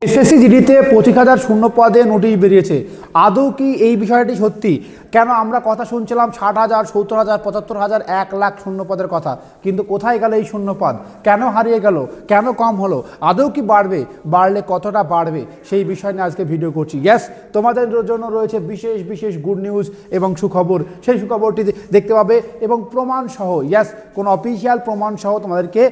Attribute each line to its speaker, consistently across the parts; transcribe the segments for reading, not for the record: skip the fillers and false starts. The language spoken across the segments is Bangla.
Speaker 1: এসএসসি জিডিতে 25,000 শূন্য পদে নোটিশ বেরিয়েছে। আদৌ কি এই বিষয়টি সত্যি? কেন আমরা কথা শুনছিলাম 60,000, 70,000, 75,000, 1 লাখ শূন্য পদের কথা, কিন্তু কোথায় গেল এই শূন্য পদ? কেন হারিয়ে গেল? কেন কম হলো? আদৌ কি বাড়বে? বাড়লে কতটা বাড়বে? সেই বিষয় নিয়ে আজকে ভিডিও করছি। ইয়েস, তোমাদের জন্য রয়েছে বিশেষ বিশেষ গুড নিউজ এবং সুখবর। সেই সুখবরটি দেখতে পাবে এবং প্রমাণ সহ, ইয়েস, কোনো অফিসিয়াল প্রমাণ সহ তোমাদেরকে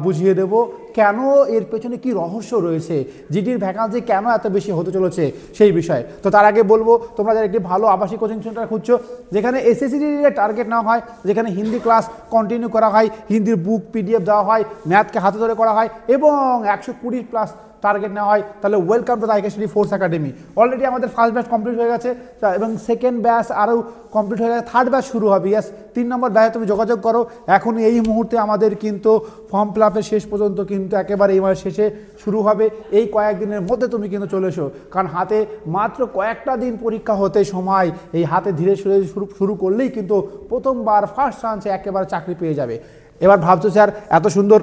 Speaker 1: বুঝিয়ে দেবো কেন এর পেছনে কি রহস্য রয়েছে, জিডির ভ্যাকান্সি কেন এত বেশি হতে চলেছে সেই বিষয়ে। তো তার আগে বলবো, তোমরা যারা একটি ভালো আবাসিক কোচিং সেন্টার খুঁজছো, যেখানে এসএসসি জিডির টার্গেট নেওয়া হয়, যেখানে হিন্দি ক্লাস কন্টিনিউ করা হয়, হিন্দির বুক পিডিএফ দেওয়া হয়, ম্যাথকে হাতে ধরে করা হয় এবং 120+ টার্গেট নেওয়া হয়, তাহলে welcome to the IK study force academy. Already আমাদের ফার্স্ট ব্যাচ কমপ্লিট হয়ে গেছে এবং সেকেন্ড ব্যাচ আরও কমপ্লিট হয়ে গেছে, থার্ড ব্যাচ শুরু হবে। ইয়াস, 3 নম্বর ব্যাচে তুমি যোগাযোগ করো। এখন এই মুহূর্তে আমাদের কিন্তু ফর্ম ফিল আপের শেষ পর্যন্ত কিন্তু একেবারে এই মাসের শেষে শুরু হবে। এই কয়েকদিনের মধ্যে তুমি কিন্তু চলে এসো, কারণ হাতে মাত্র কয়েকটা দিন পরীক্ষা হতে সময়। এই হাতে ধীরে ধীরে শুরু করলেই কিন্তু প্রথমবার ফার্স্ট চান্সে একেবারে চাকরি পেয়ে যাবে। এবার ভাবছো স্যার এত সুন্দর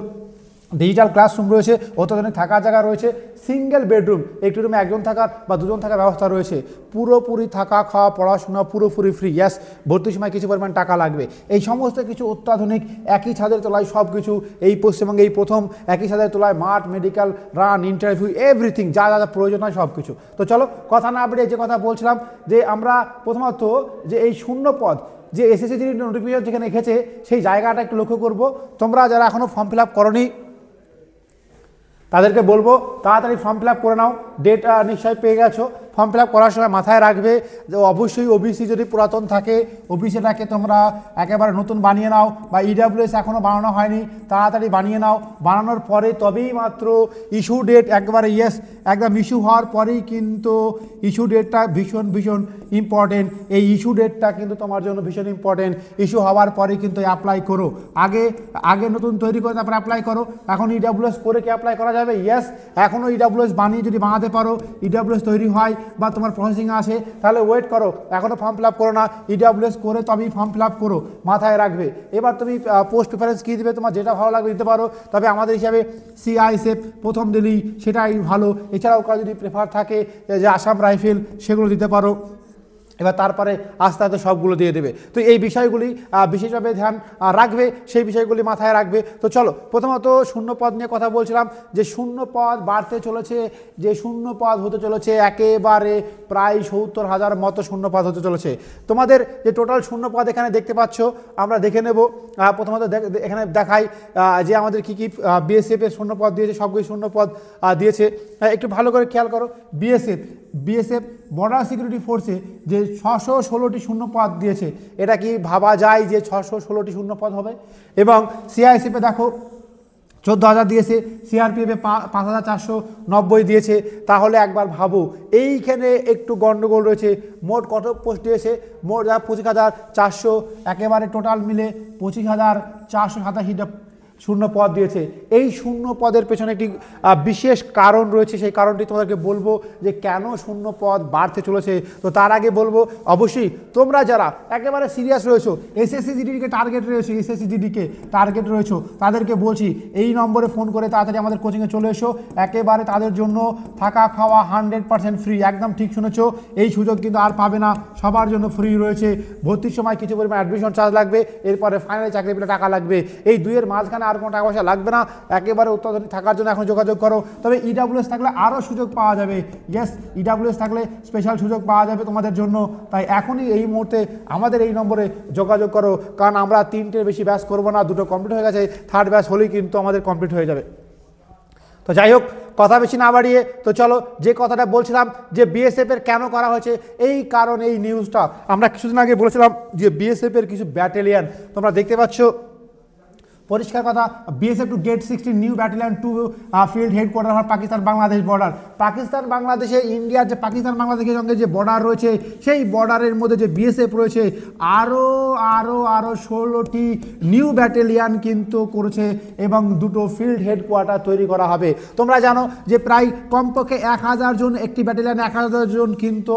Speaker 1: ডিজিটাল ক্লাসরুম রয়েছে, অত্যাধুনিক থাকার জায়গা রয়েছে, সিঙ্গেল বেডরুম, একটি রুমে একজন থাকার বা দুজন থাকার ব্যবস্থা রয়েছে, পুরোপুরি থাকা খাওয়া পড়াশোনা পুরোপুরি ফ্রি। ইয়াস, ভর্তির সময় কিছু পরিমাণ টাকা লাগবে। এই সমস্ত কিছু অত্যাধুনিক, একই ছাদের তলায় সব কিছু। এই পশ্চিমবঙ্গে এই প্রথম একই ছাদের তলায় মাঠ, মেডিকেল, রান, ইন্টারভিউ, এভরিথিং যা যা প্রয়োজন হয় সব কিছু। তো চলো কথা না বেরিয়ে যে কথা বলছিলাম, যে আমরা প্রথমত যে এই শূন্য পদ যে এসএসসি জিডি নোটিফিকেশন যেখানে এসেছে সেই জায়গাটা একটু লক্ষ্য করবো। তোমরা যারা এখনও ফর্ম ফিল আপ করোনি তাদেরকে বলবো তাড়াতাড়ি ফর্ম ফিল আপ করে নাও। ডেট নিশ্চয়ই পেয়ে গেছো। ফর্ম ফিল আপ করার সময় মাথায় রাখবে যে অবশ্যই ওবিসি যদি পুরাতন থাকে, ওবিসিটাকে তোমরা একেবারে নতুন বানিয়ে নাও, বা ইডাব্লিউএস এখনও বানানো হয়নি, তাড়াতাড়ি বানিয়ে নাও। বানানোর পরে তবেই মাত্র ইস্যু ডেট, একবারে ইয়েস একদম ইস্যু হওয়ার পরেই কিন্তু ইস্যু ডেটটা ভীষণ ভীষণ ইম্পর্টেন্ট। এই ইস্যু ডেটটা কিন্তু তোমার জন্য ভীষণ ইম্পর্টেন্ট। ইস্যু হওয়ার পরেই কিন্তু অ্যাপ্লাই করো। আগে নতুন তৈরি করে তারপরে অ্যাপ্লাই করো। এখন ইডাব্লিউএস করে কি অ্যাপ্লাই করা যাবে? ইয়েস, এখনও ইডাব্লিউএস বানিয়ে যদি বানাতে পারো, ইডাব্লিউএস তৈরি হয় বা তোমার প্রসেসিং আসে, তাহলে ওয়েট করো, এখনও ফর্ম ফিল আপ করো না। ইডাব্লিউএস করে তবেই ফর্ম ফিল আপ করো, মাথায় রাখবে। এবার তুমি পোস্ট প্রিফারেন্স কী দিবে, তোমার যেটা ভালো লাগবে দিতে পারো, তবে আমাদের হিসাবে সিআইএসএফ প্রথম দিলেই সেটাই ভালো। এছাড়াও কারো যদি প্রেফার থাকে যে আসাম রাইফেল, সেগুলো দিতে পারো। এবার তারপরে আস্তে আস্তে সবগুলো দিয়ে দেবে। তো এই বিষয়গুলি বিশেষভাবে ধ্যান রাখবে, সেই বিষয়গুলি মাথায় রাখবে। তো চলো, প্রথমত শূন্য পদ নিয়ে কথা বলছিলাম, যে শূন্য পদ বাড়তে চলেছে, যে শূন্য পদ হতে চলেছে একেবারে প্রায় 70,000 মতো শূন্য পদ হতে চলেছে। তোমাদের যে টোটাল শূন্য পদ এখানে দেখতে পাচ্ছ, আমরা দেখে নেব। প্রথমত এখানে দেখাই যে আমাদের কী কী বিএসএফ এর শূন্য পদ দিয়েছে, সবগুলি শূন্য পদ দিয়েছে। একটু ভালো করে খেয়াল করো। বিএসএফ বর্ডার সিকিউরিটি ফোর্সে যে 616টি শূন্য পদ দিয়েছে, এটা কি ভাবা যায় যে 616টি শূন্য পদ হবে? এবং সিআইএসএফে দেখো 14,000 দিয়েছে, সিআরপিএফে 5,490 দিয়েছে। তাহলে একবার ভাবো এইখানে একটু গন্ডগোল রয়েছে। মোট কত পোস্ট দিয়েছে? মোট 25,400, একেবারে টোটাল মিলে 25,487টা শূন্য পদ দিয়েছে। এই শূন্য পদের পেছনে একটি বিশেষ কারণ রয়েছে, সেই কারণটি তোমাদেরকে বলবো যে কেন শূন্য পদ বাড়তে চলেছে। তো তার আগে বলবো, অবশ্যই তোমরা যারা একেবারে সিরিয়াস রয়েছো, এসএসসি জিডিকে টার্গেট রয়েছে, এসএসসি জিডিকে টার্গেট রয়েছো, তাদেরকে বলছি এই নম্বরে ফোন করে তাড়াতাড়ি আমাদের কোচিংয়ে চলে এসো। একেবারে তাদের জন্য থাকা খাওয়া 100% ফ্রি। একদম ঠিক শুনেছো, এই সুযোগ কিন্তু আর পাবে না, সবার জন্য ফ্রি রয়েছে। ভর্তির সময় কিছু পরিমাণ অ্যাডমিশন চার্জ লাগবে, এরপরে ফাইনালি চাকরি পেলে টাকা লাগবে। এই দুইয়ের মাঝখানে আর কোনো টাকা পয়সা লাগবে না। একেবারে অত্যাধুনিক থাকার জন্য এখন যোগাযোগ করো। তবে ইডাব্লিউএস থাকলে আরও সুযোগ পাওয়া যাবে। ইয়েস, ইডাব্লিউএস থাকলে স্পেশাল সুযোগ পাওয়া যাবে তোমাদের জন্য। তাই এখনই এই মুহূর্তে আমাদের এই নম্বরে যোগাযোগ করো, কারণ আমরা 3টের বেশি ব্যাচ করবো না, 2টো কমপ্লিট হয়ে গেছে, থার্ড ব্যাচ হলেই কিন্তু আমাদের কমপ্লিট হয়ে যাবে। তো যাই হোক, কথা বেশি না বাড়িয়ে তো চলো, যে কথাটা বলছিলাম যে বিএসএফ এর কেন করা হয়েছে, এই কারণ এই নিউজটা আমরা কিছুদিন আগে বলেছিলাম যে বিএসএফ এর কিছু ব্যাটালিয়ান তোমরা দেখতে পাচ্ছ, পরিষ্কার কথা, BSF to get 16 new battalion to field headquarter হয় পাকিস্তান বাংলাদেশ বর্ডার। পাকিস্তান বাংলাদেশে ইন্ডিয়ার যে পাকিস্তান বাংলাদেশের সঙ্গে যে বর্ডার রয়েছে, সেই বর্ডারের মধ্যে যে বিএসএফ রয়েছে, আরও 16টি নিউ ব্যাটালিয়ান কিন্তু করেছে এবং 2টো ফিল্ড হেডকোয়ার্টার তৈরি করা হবে। তোমরা জানো যে প্রায় কমপক্ষে 1,000 জন, একটি ব্যাটালিয়ানে 1,000 জন কিন্তু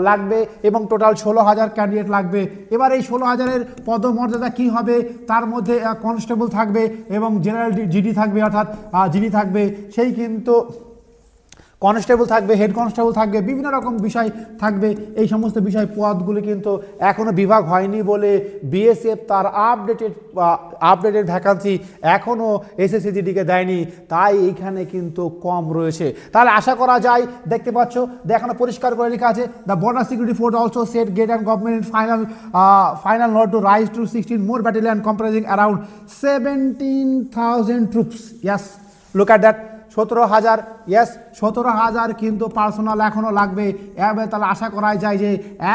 Speaker 1: লাগবে এবং টোটাল 16,000 ক্যান্ডিডেট লাগবে। এবার এই 16,000-এর পদমর্যাদা কী হবে? তার মধ্যে কনস্টেবল থাকবে এবং জেনারেল জিডি থাকবে, অর্থাৎ জিডি থাকবে। সেই কিন্তু কনস্টেবল থাকবে, হেড কনস্টেবল থাকবে, বিভিন্ন রকম বিষয় থাকবে। এই সমস্ত বিষয় পদগুলি কিন্তু এখনও বিভাগ হয়নি বলে বিএসএফ তার আপডেটেড ভ্যাকান্সি এখনও এসএসসিজিডিকে দেয়নি, তাই এইখানে কিন্তু কম রয়েছে। তাহলে আশা করা যায়, দেখতে পাচ্ছ এখনো পরিষ্কার করে লেখা আছে, the border security force also set get and government final note to rise to 16 more battalion comprising around 17,000 troops. Yes, look at that. 17,000, yes 17,000 কিন্তু পার্সোনাল এখনও লাগবে। এবার তাহলে আশা করা যায় যে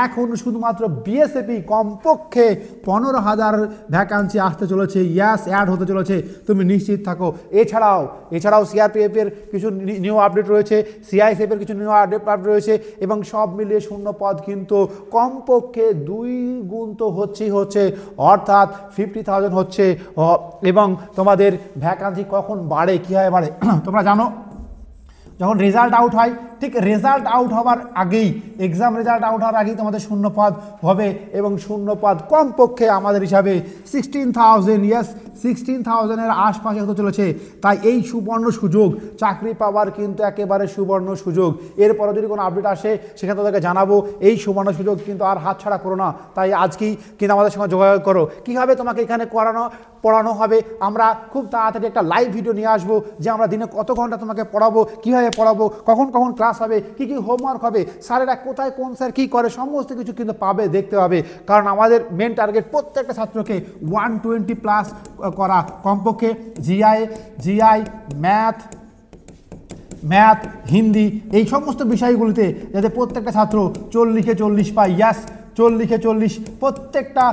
Speaker 1: এখন শুধুমাত্র বিএসএফই কমপক্ষে 15,000 ভ্যাকান্সি আসতে চলেছে, ইয়াস অ্যাড হতে চলেছে, তুমি নিশ্চিত থাকো। এছাড়াও সিআরপিএফের কিছু নিউ আপডেট রয়েছে, সিআইএসএফের কিছু নিউ আপডেট রয়েছে, এবং সব মিলিয়ে শূন্য পদ কিন্তু কমপক্ষে 2 গুণ তো হচ্ছে, অর্থাৎ 50,000 হচ্ছে। এবং তোমাদের ভ্যাকান্সি কখন বাড়ে, কীভাবে বাড়ে তোমরা জানো, যখন রেজাল্ট আউট হয়, ঠিক রেজাল্ট আউট হওয়ার আগেই, এক্সাম রেজাল্ট আউট হওয়ার আগেই তোমাদের শূন্যপদ হবে, এবং শূন্যপদ কমপক্ষে আমাদের হিসাবে 16,000, ইয়েস 16,000-এর আশপাশে হতে চলেছে। তাই এই সুবর্ণ সুযোগ, চাকরি পাওয়ার কিন্তু একেবারে সুবর্ণ সুযোগ। এরপরে যদি কোনো আপডেট আসে সেখানে তাদেরকে জানাবো। এই সুবর্ণ সুযোগ কিন্তু আর হাতছাড়া করো না। তাই আজকেই কিন্তু আমাদের সঙ্গে যোগাযোগ করো। কীভাবে তোমাকে এখানে পড়ানো হবে, আমরা খুব তাড়াতাড়ি একটা লাইভ ভিডিও নিয়ে আসবো, যে আমরা দিনে কত ঘন্টা তোমাকে পড়াবো, কীভাবে পড়াবো, কখন ক্লাস হবে, কী হোমওয়ার্ক হবে, স্যারেরা কোথায় কোন স্যার কী করে, সমস্ত কিছু কিন্তু পাবে, দেখতে পাবে। কারণ আমাদের মেন টার্গেট প্রত্যেকটা ছাত্রকে 120+ করা, কমপক্ষে জিআই ম্যাথ হিন্দি এই সমস্ত বিষয়গুলিতে যাতে প্রত্যেকটা ছাত্র 40-এ 40 পায়। ইয়াস 40-এ 40, প্রত্যেকটা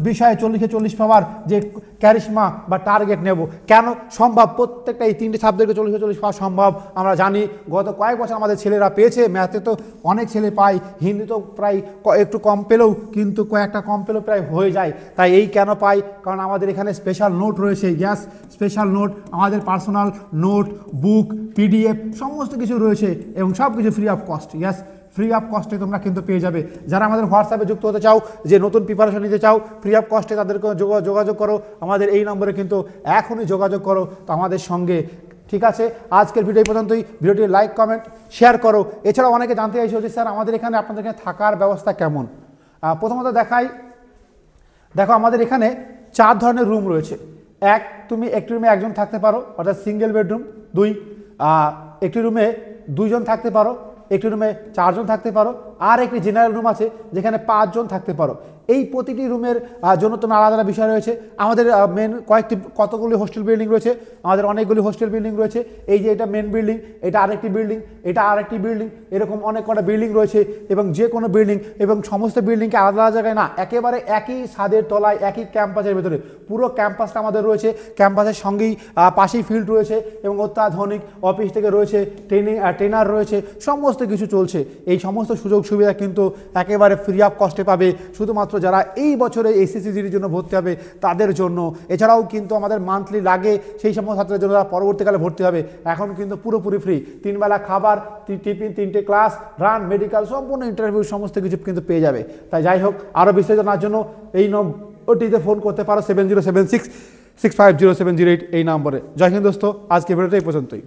Speaker 1: বিষয়ে 40-এ 40 পাওয়ার যে ক্যারিশমা বা টার্গেট নেব, কেন সম্ভব, প্রত্যেকটা এই 3টে সাবজেক্টে 40-এ 40 পাওয়া সম্ভব। আমরা জানি গত কয়েক বছর আমাদের ছেলেরা পেয়েছে, ম্যাথে তো অনেক ছেলে পায়, হিন্দি তো প্রায় একটু কম পেলেও, কিন্তু কয়েকটা কম পেলেও প্রায় হয়ে যায়। তাই এই কেন পাই, কারণ আমাদের এখানে স্পেশাল নোট রয়েছে। ইয়াস স্পেশাল নোট, আমাদের পার্সোনাল নোট, বুক, পিডিএফ সমস্ত কিছু রয়েছে, এবং সব কিছু free of cost. Yes free of কস্টে তোমরা কিন্তু পেয়ে যাবে। যারা আমাদের হোয়াটসঅ্যাপে যুক্ত হতে চাও, যে নতুন প্রিপারেশন নিতে চাও ফ্রি অফ কস্টে, তাদেরকে যোগাযোগ করো আমাদের এই নম্বরে, কিন্তু এখনই যোগাযোগ করো তো আমাদের সঙ্গে। ঠিক আছে, আজকের ভিডিও এই পর্যন্তই। ভিডিওটি লাইক, কমেন্ট, শেয়ার করো। এছাড়াও অনেকে জানতে চাইছে যে স্যার আমাদের এখানে, আপনাদের এখানে থাকার ব্যবস্থা কেমন। প্রথমত দেখো আমাদের এখানে 4 ধরনের রুম রয়েছে। তুমি একটি রুমে একজন থাকতে পারো, অর্থাৎ সিঙ্গেল বেডরুম। 2, একটি রুমে 2 জন থাকতে পারো, একটি রুমে 4 জন থাকতে পারো, আর একটি জেনারেল রুম আছে যেখানে 5 জন থাকতে পারো। এই প্রতিটি রুমের জন্য তোমার আলাদা আলাদা বিষয় রয়েছে। আমাদের কতগুলি হোস্টেল বিল্ডিং রয়েছে, আমাদের অনেকগুলি হোস্টেল বিল্ডিং রয়েছে। এই যে এটা মেন বিল্ডিং, এটা আরেকটি বিল্ডিং, এটা আরেকটি বিল্ডিং, এরকম অনেক কটা বিল্ডিং রয়েছে। এবং যে কোনো বিল্ডিং, এবং সমস্ত বিল্ডিংকে আলাদা আলাদা জায়গায় না, একেবারে একই ছাদের তলায়, একই ক্যাম্পাসের ভেতরে পুরো ক্যাম্পাসটা আমাদের রয়েছে। ক্যাম্পাসের সঙ্গেই পাশেই ফিল্ড রয়েছে, এবং অত্যাধুনিক অফিস থেকে রয়েছে, ট্রেনার রয়েছে, সমস্ত কিছু চলছে। এই সমস্ত সুযোগ সুবিধা কিন্তু একেবারে ফ্রি অফ কস্টে পাবে, শুধুমাত্র যারা এই বছরে এসএসসিজির জন্য ভর্তি হবে তাদের জন্য। এছাড়াও কিন্তু আমাদের মান্থলি লাগে সেই সমস্ত ছাত্রদের জন্য যারা পরবর্তীকালে ভর্তি হবে, এখন কিন্তু পুরোপুরি ফ্রি। 3 বেলা খাবার, টিফিন, 3টে ক্লাস, রান, মেডিকেল, সম্পূর্ণ ইন্টারভিউ, সমস্ত কিছু কিন্তু পেয়ে যাবে। তাই যাই হোক, আরও বিস্তারিত জানার জন্য এই ওটিতে ফোন করতে পারো, 7076650708 এই নম্বরে। জয় হিন্দ দোস্ত, আজকে ভিডিওটা এই পর্যন্তই।